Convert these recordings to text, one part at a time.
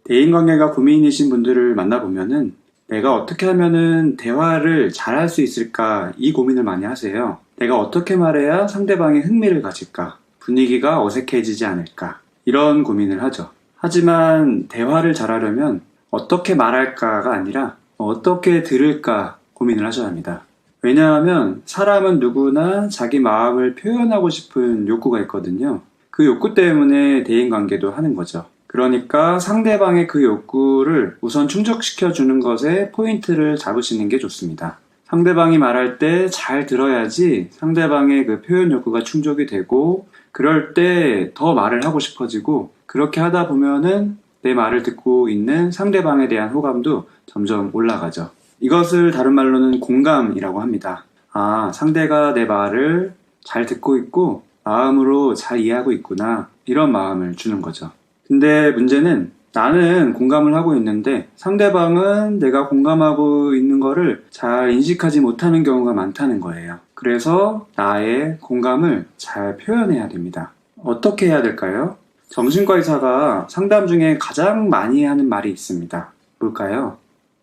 대인관계가 고민이신 분들을 만나보면은 내가 어떻게 하면은 대화를 잘할 수 있을까 이 고민을 많이 하세요. 내가 어떻게 말해야 상대방이 흥미를 가질까? 분위기가 어색해지지 않을까? 이런 고민을 하죠. 하지만 대화를 잘하려면 어떻게 말할까가 아니라 어떻게 들을까 고민을 하셔야 합니다. 왜냐하면 사람은 누구나 자기 마음을 표현하고 싶은 욕구가 있거든요. 그 욕구 때문에 대인관계도 하는 거죠. 그러니까 상대방의 그 욕구를 우선 충족시켜 주는 것에 포인트를 잡으시는 게 좋습니다. 상대방이 말할 때 잘 들어야지 상대방의 그 표현 욕구가 충족이 되고 그럴 때 더 말을 하고 싶어지고 그렇게 하다 보면은 내 말을 듣고 있는 상대방에 대한 호감도 점점 올라가죠. 이것을 다른 말로는 공감이라고 합니다. 아, 상대가 내 말을 잘 듣고 있고 마음으로 잘 이해하고 있구나. 이런 마음을 주는 거죠. 근데 문제는 나는 공감을 하고 있는데 상대방은 내가 공감하고 있는 거를 잘 인식하지 못하는 경우가 많다는 거예요. 그래서 나의 공감을 잘 표현해야 됩니다. 어떻게 해야 될까요? 정신과 의사가 상담 중에 가장 많이 하는 말이 있습니다. 뭘까요?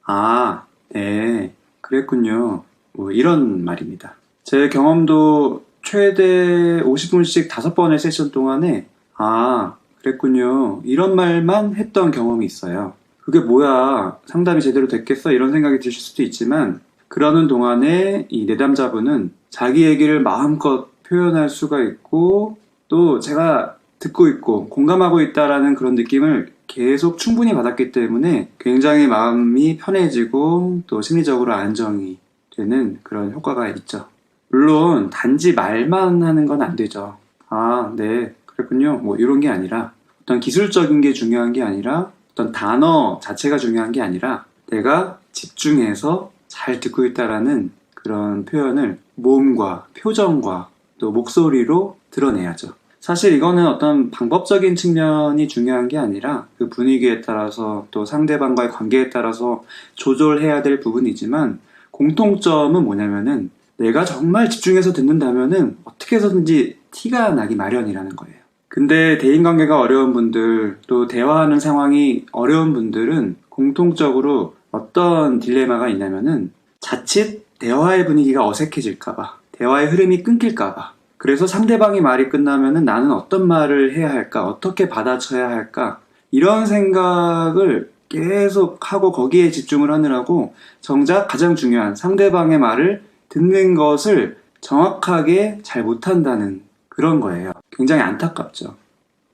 아, 네, 그랬군요. 뭐 이런 말입니다. 제 경험도 최대 50분씩 5번의 세션 동안에 아, 그랬군요. 이런 말만 했던 경험이 있어요. 그게 뭐야, 상담이 제대로 됐겠어? 이런 생각이 드실 수도 있지만 그러는 동안에 이 내담자분은 자기 얘기를 마음껏 표현할 수가 있고 또 제가 듣고 있고 공감하고 있다라는 그런 느낌을 계속 충분히 받았기 때문에 굉장히 마음이 편해지고 또 심리적으로 안정이 되는 그런 효과가 있죠. 물론 단지 말만 하는 건 안 되죠. 아, 네, 그랬군요. 뭐 이런 게 아니라 어떤 기술적인 게 중요한 게 아니라 어떤 단어 자체가 중요한 게 아니라 내가 집중해서 잘 듣고 있다라는 그런 표현을 몸과 표정과 또 목소리로 드러내야죠. 사실 이거는 어떤 방법적인 측면이 중요한 게 아니라 그 분위기에 따라서 또 상대방과의 관계에 따라서 조절해야 될 부분이지만 공통점은 뭐냐면은 내가 정말 집중해서 듣는다면은 어떻게 해서든지 티가 나기 마련이라는 거예요. 근데 대인관계가 어려운 분들, 또 대화하는 상황이 어려운 분들은 공통적으로 어떤 딜레마가 있냐면은 자칫 대화의 분위기가 어색해질까봐, 대화의 흐름이 끊길까봐. 그래서 상대방이 말이 끝나면은 나는 어떤 말을 해야 할까, 어떻게 받아쳐야 할까, 이런 생각을 계속 하고 거기에 집중을 하느라고 정작 가장 중요한 상대방의 말을 듣는 것을 정확하게 잘 못한다는 그런 거예요. 굉장히 안타깝죠.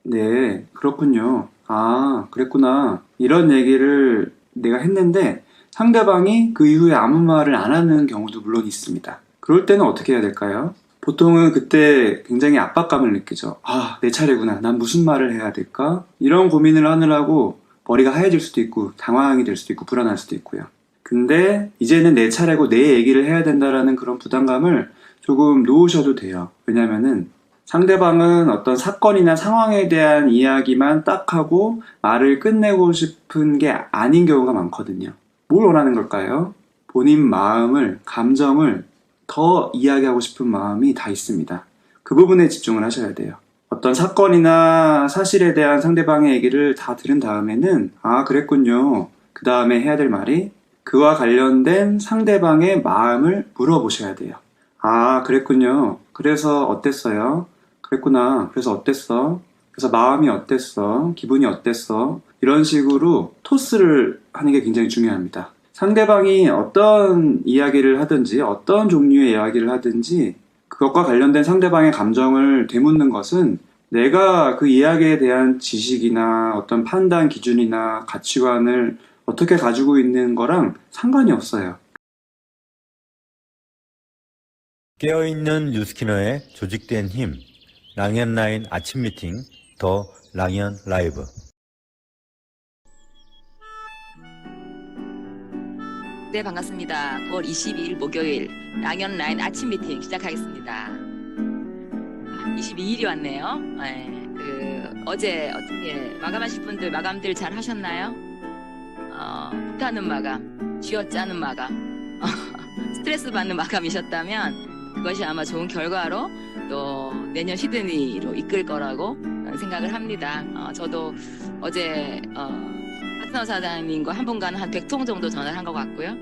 네, 그렇군요. 아, 그랬구나. 이런 얘기를 내가 했는데 상대방이 그 이후에 아무 말을 안 하는 경우도 물론 있습니다. 그럴 때는 어떻게 해야 될까요? 보통은 그때 굉장히 압박감을 느끼죠. 아, 내 차례구나. 난 무슨 말을 해야 될까? 이런 고민을 하느라고 머리가 하얘질 수도 있고 당황이 될 수도 있고 불안할 수도 있고요. 근데 이제는 내 차례고 내 얘기를 해야 된다라는 그런 부담감을 조금 놓으셔도 돼요. 왜냐면은 상대방은 어떤 사건이나 상황에 대한 이야기만 딱 하고 말을 끝내고 싶은 게 아닌 경우가 많거든요. 뭘 원하는 걸까요? 본인 마음을, 감정을 더 이야기하고 싶은 마음이 다 있습니다. 그 부분에 집중을 하셔야 돼요. 어떤 사건이나 사실에 대한 상대방의 얘기를 다 들은 다음에는 아, 그랬군요. 그 다음에 해야 될 말이 그와 관련된 상대방의 마음을 물어보셔야 돼요. 아, 그랬군요. 그래서 어땠어요? 그랬구나. 그래서 어땠어? 그래서 마음이 어땠어? 기분이 어땠어? 이런 식으로 토스를 하는 게 굉장히 중요합니다. 상대방이 어떤 이야기를 하든지 어떤 종류의 이야기를 하든지 그것과 관련된 상대방의 감정을 되묻는 것은 내가 그 이야기에 대한 지식이나 어떤 판단 기준이나 가치관을 어떻게 가지고 있는 거랑 상관이 없어요. 깨어있는 뉴스키너의 조직된 힘, 랑앤라인 아침 미팅, 더 랑앤 라이브. 네, 반갑습니다. 9월 22일 목요일 랑앤 라인 아침 미팅 시작하겠습니다. 22일이 왔네요. 네, 어제 어떻게 마감하실 분들 마감들 잘 하셨나요? 불타는 마감, 쥐어짜는 마감, 스트레스 받는 마감이셨다면 그것이 아마 좋은 결과로 또 내년 시드니로 이끌 거라고 생각을 합니다. 저도 어제 파트너 사장님과 한 분과는 한 100통 정도 전화를 한 것 같고요.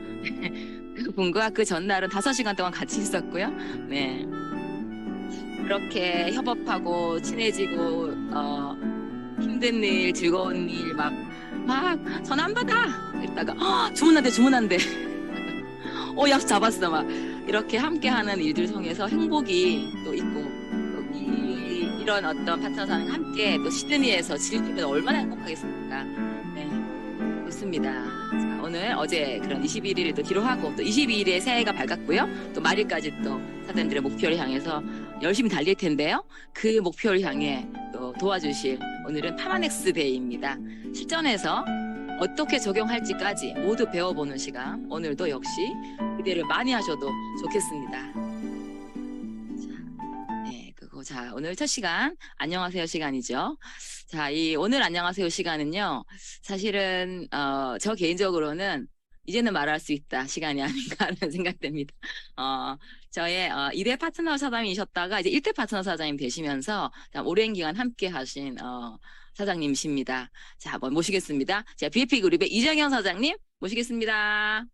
그분과 그 전날은 5시간 동안 같이 있었고요. 네. 그렇게 협업하고 친해지고 힘든 일, 즐거운 일 막 전화 안 받아! 이러다가 주문한대. 약속 잡았어 막 이렇게 함께하는 일들 통해서 행복이 또 있고 또 이런 어떤 파트너 사람과 함께 또 시드니에서 즐기면 얼마나 행복하겠습니까? 네, 좋습니다. 자, 오늘 어제 그런 21일을 또 기록하고 또 22일에 새해가 밝았고요. 또 말일까지 또 사장님들의 목표를 향해서 열심히 달릴 텐데요. 그 목표를 향해 또 도와주실 오늘은 파마넥스 데이입니다. 실전에서 어떻게 적용할지까지 모두 배워보는 시간. 오늘도 역시 기대를 많이 하셔도 좋겠습니다. 자, 오늘 첫 시간 안녕하세요 시간이죠. 자, 이 오늘 안녕하세요 시간은요. 사실은 저 개인적으로는 이제는 말할 수 있다 시간이 아닌가 하는 생각됩니다. 저의 2대 파트너 사장님이셨다가 이제 1대 파트너 사장님 되시면서 오랜 기간 함께 하신 사장님이십니다. 자, 한번 모시겠습니다. 자, BFP 그룹의 이정현 사장님 모시겠습니다.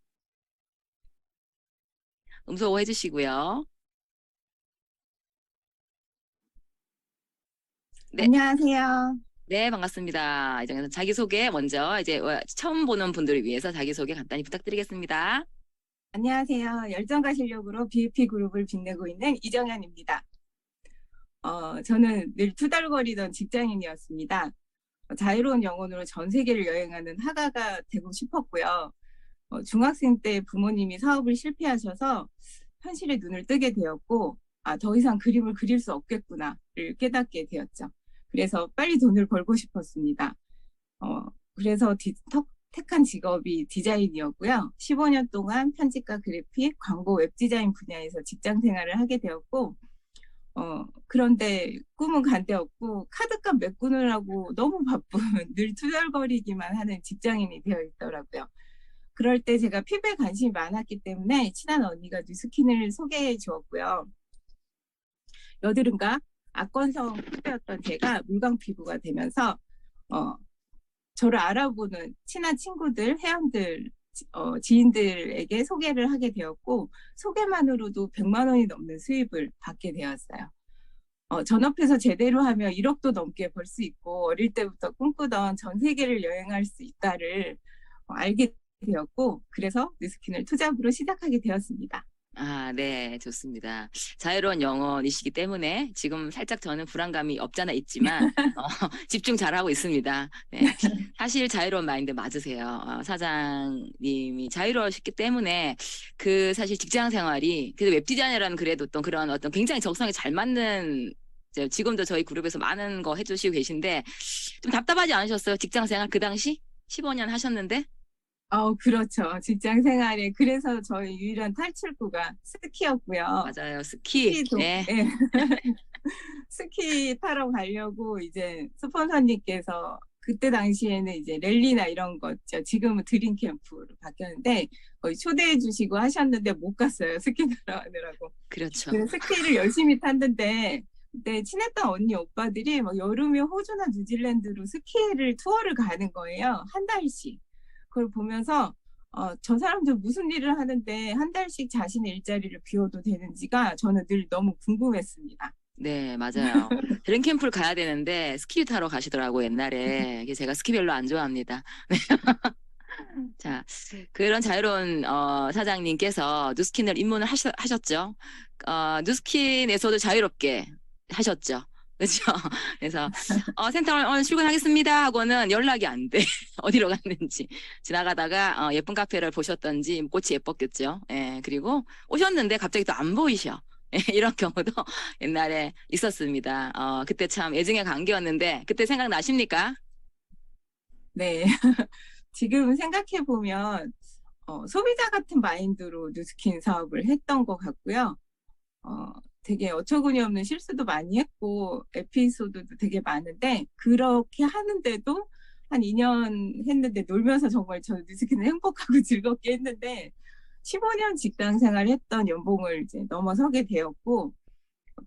음소거 해주시고요. 네. 안녕하세요. 네, 반갑습니다. 이정현 자기소개 먼저 이제 처음 보는 분들을 위해서 자기소개 간단히 부탁드리겠습니다. 안녕하세요. 열정과 실력으로 BFP 그룹을 빛내고 있는 이정현입니다. 저는 늘 투덜거리던 직장인이었습니다. 자유로운 영혼으로 전 세계를 여행하는 화가가 되고 싶었고요. 중학생 때 부모님이 사업을 실패하셔서 현실에 눈을 뜨게 되었고, 더 이상 그림을 그릴 수 없겠구나를 깨닫게 되었죠. 그래서 빨리 돈을 벌고 싶었습니다. 그래서 택한 직업이 디자인이었고요. 15년 동안 편집과 그래픽, 광고, 웹디자인 분야에서 직장 생활을 하게 되었고, 그런데 꿈은 간데 없고 카드값 메꾸느라고 너무 바쁜 늘 투덜거리기만 하는 직장인이 되어 있더라고요. 그럴 때 제가 피부에 관심이 많았기 때문에 친한 언니가 뉴스킨을 소개해 주었고요. 여드름과 악건성 피부였던 제가 물광 피부가 되면서 저를 알아보는 친한 친구들, 회원들, 지인들에게 소개를 하게 되었고 소개만으로도 100만 원이 넘는 수입을 받게 되었어요. 전업해서 제대로 하면 1억도 넘게 벌 수 있고 어릴 때부터 꿈꾸던 전 세계를 여행할 수 있다를 알게 되었고 그래서 뉴스킨을 투잡으로 시작하게 되었습니다. 네, 좋습니다. 자유로운 영혼이시기 때문에 지금 살짝 저는 불안감이 없잖아 있지만 집중 잘하고 있습니다. 네, 사실 자유로운 마인드 맞으세요. 사장님이 자유로우셨기 때문에 그 사실 직장 생활이 그래도 웹디자이너라는 그래도 어떤 그런 어떤 굉장히 적성에 잘 맞는 지금도 저희 그룹에서 많은 거 해주시고 계신데 좀 답답하지 않으셨어요? 직장 생활 그 당시 15년 하셨는데? 그렇죠. 직장 생활에 그래서 저희 유일한 탈출구가 스키였고요. 맞아요, 스키. 네. 네. 스키 타러 가려고 이제 스폰서님께서 그때 당시에는 이제 랠리나 이런 거 있죠. 지금은 드림 캠프로 바뀌었는데 거의 초대해 주시고 하셨는데 못 갔어요. 스키 타러 가느라고. 그렇죠. 그래서 스키를 열심히 탔는데 그때 친했던 언니 오빠들이 막 여름에 호주나 뉴질랜드로 스키를 투어를 가는 거예요. 한 달씩. 그걸 보면서 저 사람들 무슨 일을 하는데 한 달씩 자신의 일자리를 비워도 되는지가 저는 늘 너무 궁금했습니다. 네, 맞아요. 드림 캠프를 가야 되는데 스키 타러 가시더라고요, 옛날에. 제가 스키 별로 안 좋아합니다. 자, 그런 자유로운 사장님께서 뉴스킨을 입문을 하셨죠. 뉴스킨에서도 자유롭게 하셨죠. 그렇죠. 그래서 센터 오늘 출근하겠습니다 하고는 연락이 안 돼. 어디로 갔는지. 지나가다가 예쁜 카페를 보셨던지 꽃이 예뻤겠죠. 예, 그리고 오셨는데 갑자기 또 안 보이셔. 예, 이런 경우도 옛날에 있었습니다. 그때 참 애증의 관계였는데 그때 생각나십니까? 네. 지금 생각해보면 소비자 같은 마인드로 뉴스킨 사업을 했던 것 같고요. 되게 어처구니 없는 실수도 많이 했고 에피소드도 되게 많은데 그렇게 하는데도 한 2년 했는데 놀면서 정말 저 뉴스킨을 행복하고 즐겁게 했는데 15년 직장 생활했던 연봉을 이제 넘어서게 되었고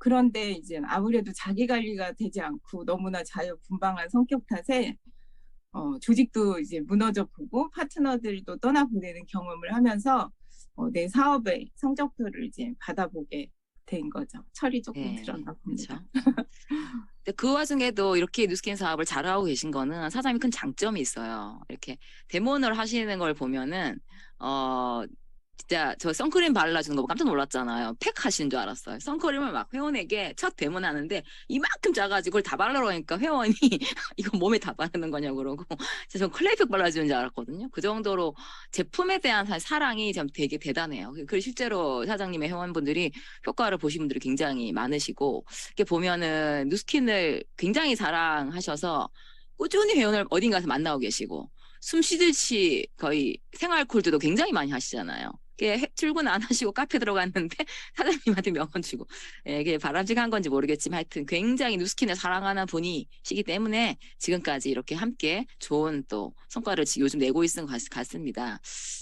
그런데 이제 아무래도 자기 관리가 되지 않고 너무나 자유분방한 성격 탓에 조직도 이제 무너져 보고 파트너들도 떠나보내는 경험을 하면서 내 사업의 성적표를 이제 받아보게 된 거죠. 철이 조금 네, 들었나 봅니다. 그렇죠. 근데 그 와중에도 이렇게 뉴스킨 사업을 잘하고 계신 거는 사장님이 큰 장점이 있어요. 이렇게 데모를 하시는 걸 보면은 진짜 저 선크림 발라주는 거 보고 깜짝 놀랐잖아요. 팩 하시는 줄 알았어요. 선크림을 막 회원에게 첫 데모는 하는데 이만큼 작아지고 그걸 다 바르러 가니까 회원이 이거 몸에 다 바르는 거냐고 그러고 진짜 전 클레이팩 발라주는 줄 알았거든요. 그 정도로 제품에 대한 사랑이 참 되게 대단해요. 그리고 실제로 사장님의 회원분들이 효과를 보신 분들이 굉장히 많으시고 이렇게 보면은 뉴스킨을 굉장히 사랑하셔서 꾸준히 회원을 어딘가에서 만나고 계시고 숨 쉬듯이 거의 생활 콜드도 굉장히 많이 하시잖아요. 이게 출근 안 하시고 카페 들어갔는데 사장님한테 명언 주고 이게 바람직한 건지 모르겠지만 하여튼 굉장히 뉴스킨을 사랑하는 분이시기 때문에 지금까지 이렇게 함께 좋은 또 성과를 요즘 내고 있는 것 같습니다.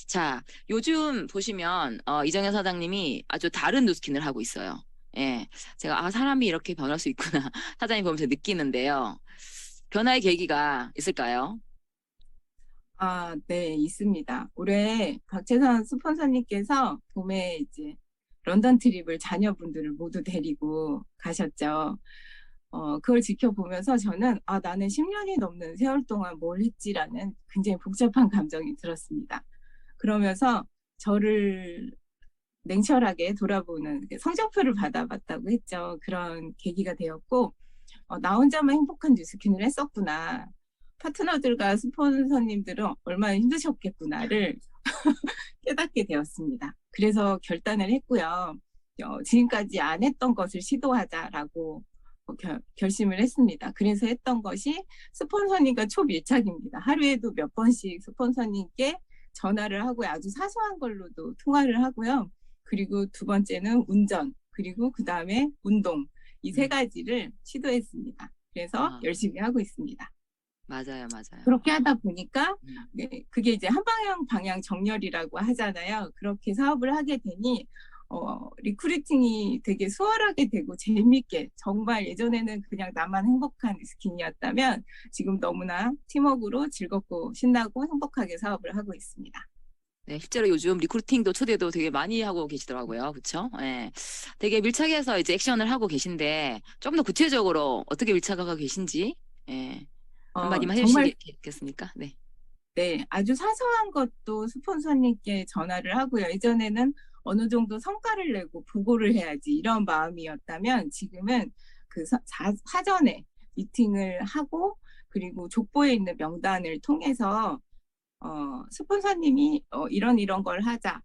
자, 요즘 보시면 이정현 사장님이 아주 다른 뉴스킨을 하고 있어요. 예, 제가 사람이 이렇게 변할 수 있구나 사장님 보면서 느끼는데요. 변화의 계기가 있을까요? 네, 있습니다. 올해 박재선 스폰서님께서 봄에 이제 런던 트립을 자녀분들을 모두 데리고 가셨죠. 그걸 지켜보면서 저는 나는 10년이 넘는 세월 동안 뭘 했지라는 굉장히 복잡한 감정이 들었습니다. 그러면서 저를 냉철하게 돌아보는 성적표를 받아봤다고 했죠. 그런 계기가 되었고, 나 혼자만 행복한 뉴스킨을 했었구나. 파트너들과 스폰서님들은 얼마나 힘드셨겠구나를 깨닫게 되었습니다. 그래서 결단을 했고요. 지금까지 안 했던 것을 시도하자라고 결심을 했습니다. 그래서 했던 것이 스폰서님과 초밀착입니다. 하루에도 몇 번씩 스폰서님께 전화를 하고 아주 사소한 걸로도 통화를 하고요. 그리고 두 번째는 운전, 그리고 그 다음에 운동. 이 세 가지를 시도했습니다. 그래서 열심히 하고 있습니다. 맞아요, 맞아요. 그렇게 하다 보니까 그게 이제 한방향 방향 정렬이라고 하잖아요. 그렇게 사업을 하게 되니 리크루팅이 되게 수월하게 되고 재밌게, 정말 예전에는 그냥 나만 행복한 스킨이었다면 지금 너무나 팀워크로 즐겁고 신나고 행복하게 사업을 하고 있습니다. 네, 실제로 요즘 리크루팅도 초대도 되게 많이 하고 계시더라고요. 그렇죠? 네. 되게 밀착해서 이제 액션을 하고 계신데 조금 더 구체적으로 어떻게 밀착하고 계신지 한마디만 해주시겠습니까? 네. 네, 아주 사소한 것도 스폰서님께 전화를 하고요. 예전에는 어느 정도 성과를 내고 보고를 해야지 이런 마음이었다면 지금은 그 사전에 미팅을 하고 그리고 족보에 있는 명단을 통해서 스폰서님이 이런 걸 하자.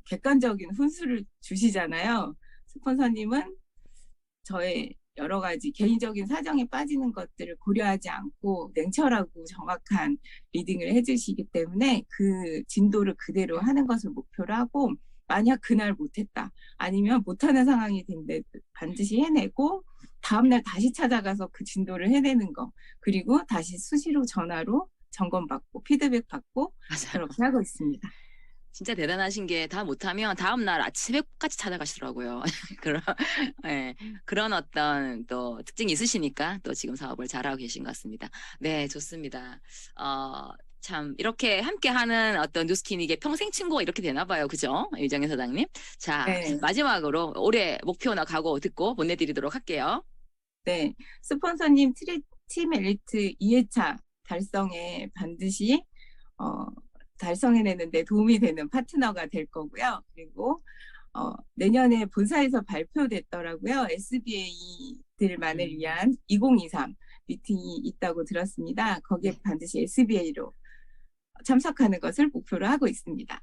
객관적인 훈수를 주시잖아요. 스폰서님은 저의 여러 가지 개인적인 사정에 빠지는 것들을 고려하지 않고 냉철하고 정확한 리딩을 해주시기 때문에 그 진도를 그대로 하는 것을 목표로 하고 만약 그날 못했다. 아니면 못하는 상황이 된데 반드시 해내고 다음날 다시 찾아가서 그 진도를 해내는 거. 그리고 다시 수시로 전화로 점검받고 피드백 받고 그렇게 하고 있습니다. 진짜 대단하신 게 다 못하면 다음날 아침에까지 찾아가시더라고요. 그런 어떤 또 특징이 있으시니까 또 지금 사업을 잘하고 계신 것 같습니다. 네, 좋습니다. 참 이렇게 함께하는 어떤 뉴스킨 이게 평생 친구가 이렇게 되나 봐요. 그죠? 유정현 사장님. 자, 네. 마지막으로 올해 목표나 각오 듣고 보내드리도록 할게요. 네, 스폰서님 팀 엘리트 2회차 달성에 반드시 달성해내는데 도움이 되는 파트너가 될 거고요. 그리고 내년에 본사에서 발표됐더라고요. SBA들만을 위한 2023 미팅이 있다고 들었습니다. 거기에 반드시 SBA로 참석하는 것을 목표로 하고 있습니다.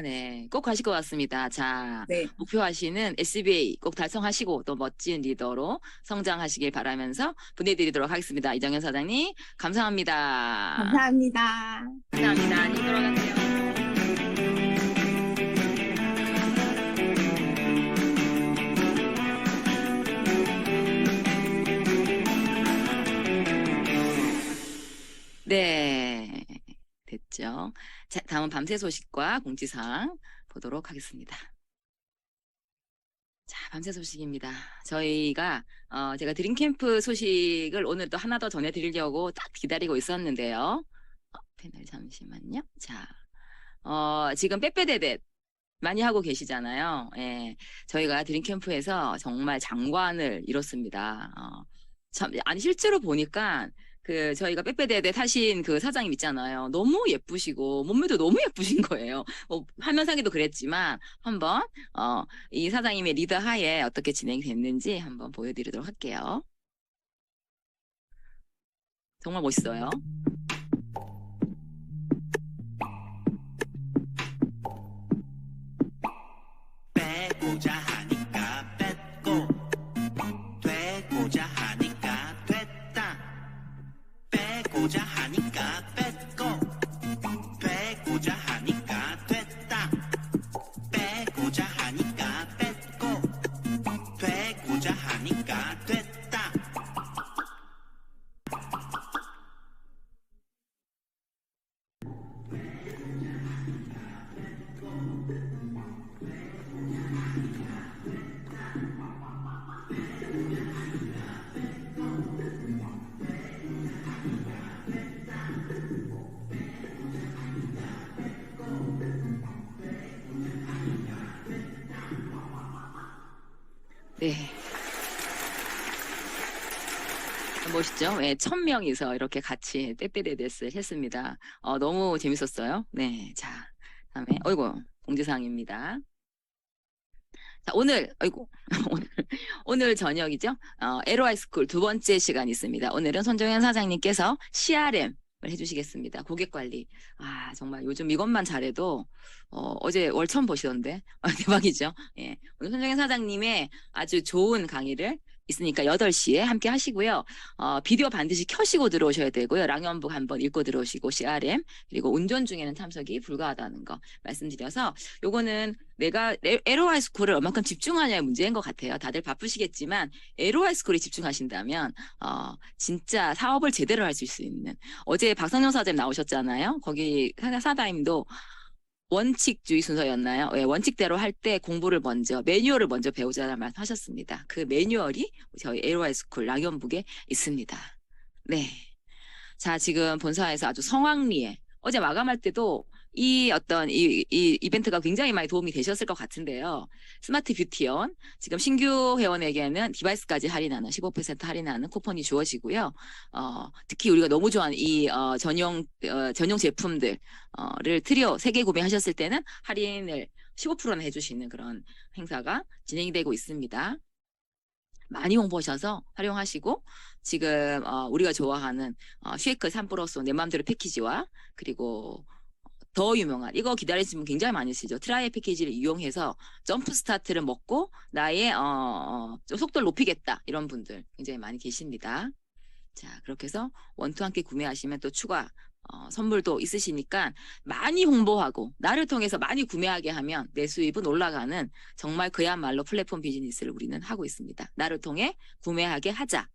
네. 꼭 하실 것 같습니다. 자, 네. 목표하시는 SBA 꼭 달성하시고 또 멋진 리더로 성장하시길 바라면서 보내드리도록 하겠습니다. 이정현 사장님, 감사합니다. 감사합니다. 감사합니다. 안녕 들어가세요. 네. 됐죠. 자, 다음은 밤새 소식과 공지사항 보도록 하겠습니다. 자, 밤새 소식입니다. 저희가 제가 드림캠프 소식을 오늘 또 하나 더 전해드리려고 딱 기다리고 있었는데요. 패널 잠시만요. 자, 지금 빼빼데댓 많이 하고 계시잖아요. 예, 저희가 드림캠프에서 정말 장관을 이뤘습니다. 참, 아니, 실제로 보니까 저희가 빼빼데댓 하신 그 사장님 있잖아요. 너무 예쁘시고, 몸매도 너무 예쁘신 거예요. 화면상에도 그랬지만, 한번, 이 사장님의 리더 하에 어떻게 진행이 됐는지 한번 보여드리도록 할게요. 정말 멋있어요. 빼고자 하니까 뺐고 되고자 하니까 됐다 빼고자 하니까 뺐고 되고자 하니까 됐다 빼고자 하니까 뺐고 되고자 하니까 됐다. 네. 멋있죠? 네, 1000명이서 이렇게 같이 빼빼데댓을 했습니다. 너무 재밌었어요. 네, 자, 다음에, 어이구, 공지사항입니다. 자, 아이고, 오늘 저녁이죠? LOI 스쿨 두 번째 시간이 있습니다. 오늘은 손정현 사장님께서 CRM을 해주시겠습니다. 고객 관리. 아, 정말 요즘 이것만 잘해도, 어제 월 처음 보시던데. 대박이죠? 예. 오늘 손정현 사장님의 아주 좋은 강의를 있으니까 8시에 함께 하시고요. 비디오 반드시 켜시고 들어오셔야 되고요. 랑연북 한번 읽고 들어오시고 CRM 그리고 운전 중에는 참석이 불가하다는 거 말씀드려서 요거는 내가 LOI 스쿨을 얼만큼 집중하냐의 문제인 것 같아요. 다들 바쁘시겠지만 LOI 스쿨에 집중하신다면 진짜 사업을 제대로 할 수 있는 어제 박성영 사장님 나오셨잖아요. 거기 사장님도 원칙주의 순서였나요? 네, 원칙대로 할 때 공부를 매뉴얼을 먼저 배우자는 말씀하셨습니다. 그 매뉴얼이 저희 LOI 스쿨 랑연북에 있습니다. 네. 자, 지금 본사에서 아주 성황리에 어제 마감할 때도 이 이벤트가 굉장히 많이 도움이 되셨을 것 같은데요. 스마트 뷰티원, 지금 신규 회원에게는 디바이스까지 할인하는 15% 할인하는 쿠폰이 주어지고요. 특히 우리가 너무 좋아하는 전용 제품들을 트리오 3개 구매하셨을 때는 할인을 15%나 해주시는 그런 행사가 진행이 되고 있습니다. 많이 홍보하셔서 활용하시고 지금 우리가 좋아하는 쉐이크 3플러스 내 맘대로 패키지와 그리고 더 유명한 이거 기다리시는 분 굉장히 많으시죠. 트라이의 패키지를 이용해서 점프 스타트를 먹고 나의 좀 속도를 높이겠다 이런 분들 굉장히 많이 계십니다. 자, 그렇게 해서 원투 함께 구매하시면 또 추가 선물도 있으시니까 많이 홍보하고 나를 통해서 많이 구매하게 하면 내 수입은 올라가는 정말 그야말로 플랫폼 비즈니스를 우리는 하고 있습니다. 나를 통해 구매하게 하자.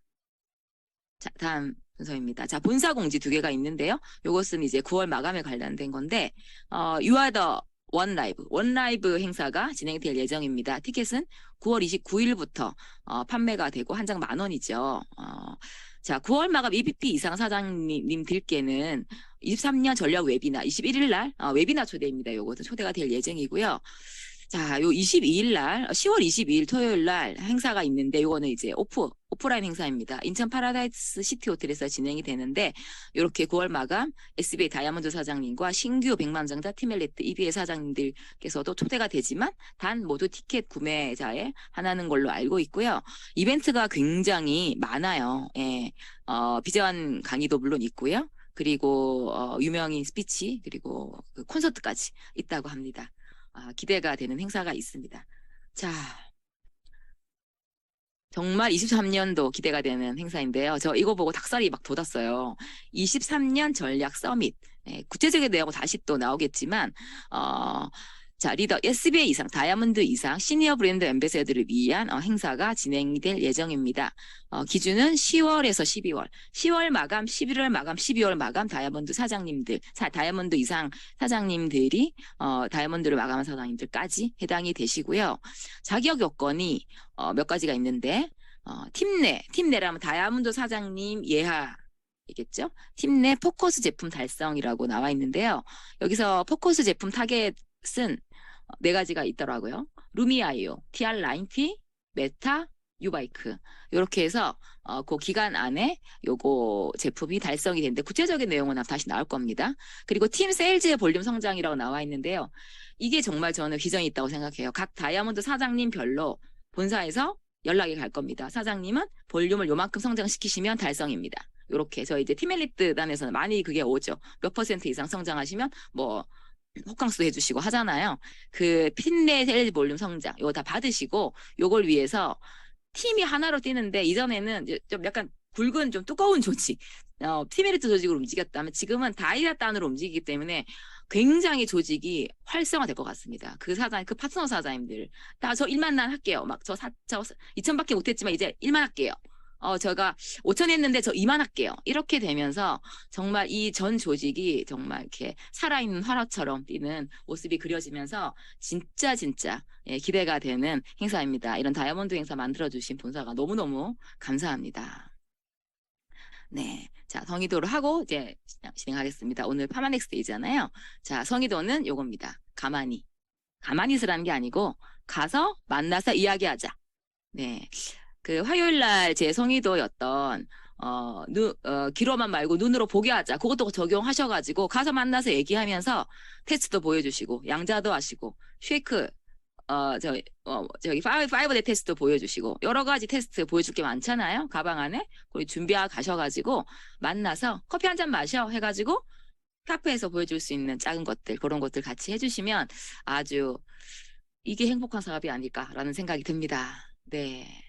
자, 다음 순서입니다. 자, 본사 공지 2개가 있는데요. 이것은 이제 9월 마감에 관련된 건데, You are the 원 라이브 행사가 진행될 예정입니다. 티켓은 9월 29일부터 판매가 되고 한 장 10,000원이죠. 자, 9월 마감 EVP 이상 사장님들께는 23년 전략 웨비나 21일 날 웨비나 초대입니다. 요것도 초대가 될 예정이고요. 자, 요 22일 날 10월 22일 토요일 날 행사가 있는데 요거는 이제 오프라인 행사입니다. 인천 파라다이스 시티 호텔에서 진행이 되는데 이렇게 9월 마감 SBA 다이아몬드 사장님과 신규 백만장자 티멜레트 EBA 사장님들께서도 초대가 되지만 단 모두 티켓 구매자에 하나는 걸로 알고 있고요. 이벤트가 굉장히 많아요. 예. 비대면 강의도 물론 있고요. 그리고 유명인 스피치 그리고 그 콘서트까지 있다고 합니다. 기대가 되는 행사가 있습니다. 자, 정말 23년도 기대가 되는 행사인데요. 저 이거 보고 닭살이 막 돋았어요. 23년 전략 서밋. 구체적인 내용은 다시 또 나오겠지만, 자, 리더 SBA 이상, 다이아몬드 이상 시니어 브랜드 엠베서더를 위한 행사가 진행될 예정입니다. 기준은 10월에서 12월, 10월 마감, 11월 마감, 12월 마감 다이아몬드 사장님들, 다이아몬드 이상 사장님들이 다이아몬드를 마감한 사장님들까지 해당이 되시고요. 자격 요건이 몇 가지가 있는데 팀내라면 다이아몬드 사장님 예하 이겠죠? 팀 내 포커스 제품 달성이라고 나와 있는데요. 여기서 포커스 제품 타겟은 네 가지가 있더라고요. 루미아이오, TR90, 메타, 유바이크. 이렇게 해서 그 기간 안에 요거 제품이 달성이 되는데 구체적인 내용은 다시 나올 겁니다. 그리고 팀 세일즈의 볼륨 성장이라고 나와 있는데요. 이게 정말 저는 비전이 있다고 생각해요. 각 다이아몬드 사장님별로 본사에서 연락이 갈 겁니다. 사장님은 볼륨을 요만큼 성장시키시면 달성입니다. 이렇게 저희 이제 팀엘리트단에서는 많이 그게 오죠. 몇 퍼센트 이상 성장하시면 뭐 호캉스도 해주시고 하잖아요. 그 핀내 세일즈 볼륨 성장 이거 다 받으시고 요걸 위해서 팀이 하나로 뛰는데 이전에는 이제 좀 약간 굵은 좀 두꺼운 조직, 팀메리트 조직으로 움직였다면 지금은 다이아단으로 움직이기 때문에 굉장히 조직이 활성화될 것 같습니다. 그 사장, 그 파트너 사장님들 다 저 1만 난 할게요. 막 저 2천밖에 못했지만 이제 1만 할게요. 제가 5천 했는데 저 2만 할게요. 이렇게 되면서 정말 이 전 조직이 정말 이렇게 살아있는 화로처럼 뛰는 모습이 그려지면서 진짜 예, 기대가 되는 행사입니다. 이런 다이아몬드 행사 만들어주신 본사가 너무너무 감사합니다. 네. 자, 성의도를 하고 이제 진행하겠습니다. 오늘 파마넥스 데이잖아요. 자, 성의도는 요겁니다. 가만히 있으라는 게 아니고 가서 만나서 이야기하자. 네. 그 화요일 날 제 성의도였던 귀로만 말고 눈으로 보게 하자. 그것도 적용하셔가지고 가서 만나서 얘기하면서 테스트도 보여주시고 양자도 하시고 쉐이크 저기 5대 테스트 보여주시고 여러 가지 테스트 보여줄 게 많잖아요. 가방 안에 거기 준비하고 가셔가지고 만나서 커피 한 잔 마셔 해가지고 카페에서 보여줄 수 있는 작은 것들 그런 것들 같이 해주시면 아주 이게 행복한 사업이 아닐까라는 생각이 듭니다. 네.